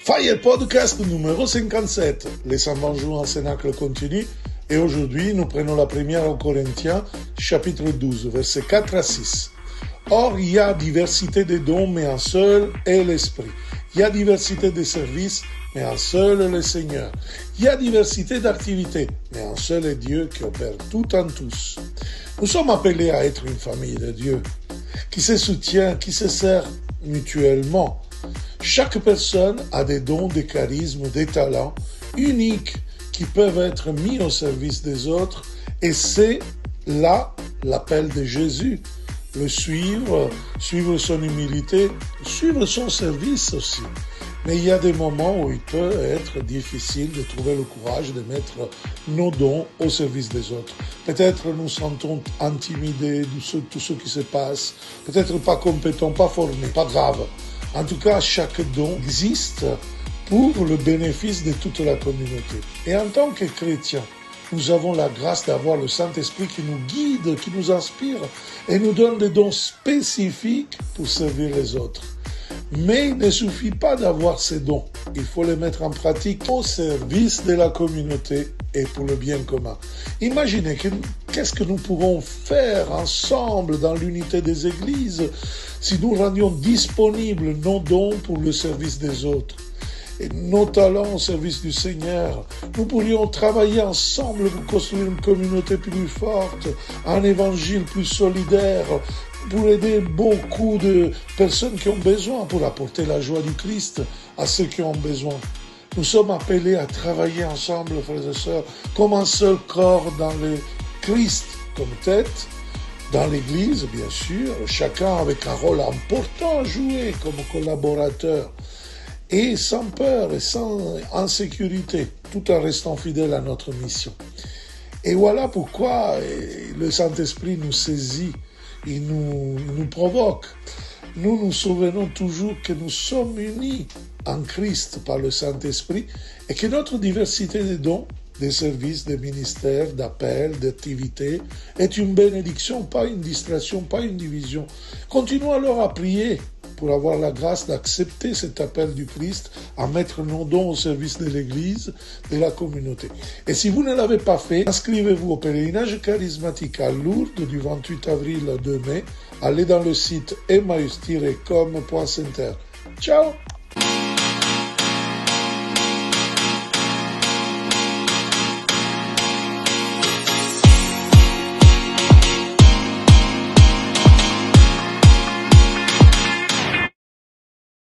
Fire Podcast numéro 57. Les évangéliques en Cénacle continue. Et aujourd'hui, nous prenons la première aux Corinthiens, chapitre 12, versets 4 à 6. Or, il y a diversité de dons, mais un seul est l'Esprit. Il y a diversité de services, mais un seul est le Seigneur. Il y a diversité d'activités, mais un seul est Dieu qui opère tout en tous. Nous sommes appelés à être une famille de Dieu, qui se soutient, qui se sert mutuellement. Chaque personne a des dons, des charismes, des talents uniques qui peuvent être mis au service des autres, et c'est là l'appel de Jésus. Le suivre son humilité, suivre son service aussi. Mais il y a des moments où il peut être difficile de trouver le courage de mettre nos dons au service des autres. Peut-être nous sentons intimidés de tout ce qui se passe, peut-être pas compétents, pas formés, pas grave. En tout cas, chaque don existe pour le bénéfice de toute la communauté. Et en tant que chrétiens, nous avons la grâce d'avoir le Saint-Esprit qui nous guide, qui nous inspire et nous donne des dons spécifiques pour servir les autres. Mais il ne suffit pas d'avoir ces dons. Il faut les mettre en pratique au service de la communauté et pour le bien commun. Imaginez qu'est-ce que nous pourrons faire ensemble dans l'unité des églises si nous rendions disponibles nos dons pour le service des autres. Et nos talents au service du Seigneur. Nous pourrions travailler ensemble pour construire une communauté plus forte, un évangile plus solidaire, pour aider beaucoup de personnes qui ont besoin, pour apporter la joie du Christ à ceux qui ont besoin. Nous sommes appelés à travailler ensemble, frères et sœurs, comme un seul corps dans le Christ comme tête, dans l'Église, bien sûr, chacun avec un rôle important à jouer comme collaborateur. Et sans peur et sans insécurité, tout en restant fidèle à notre mission. Et voilà pourquoi le Saint-Esprit nous saisit, il nous provoque. Nous nous souvenons toujours que nous sommes unis en Christ par le Saint-Esprit et que notre diversité de dons, des services, des ministères, d'appels, d'activités est une bénédiction, pas une distraction, pas une division. Continuons alors à prier pour avoir la grâce d'accepter cet appel du Christ à mettre nos dons au service de l'Église, de la communauté. Et si vous ne l'avez pas fait, inscrivez-vous au pèlerinage charismatique à Lourdes du 28 avril au 2 mai. Allez dans le site emmaüs-com.center. Ciao!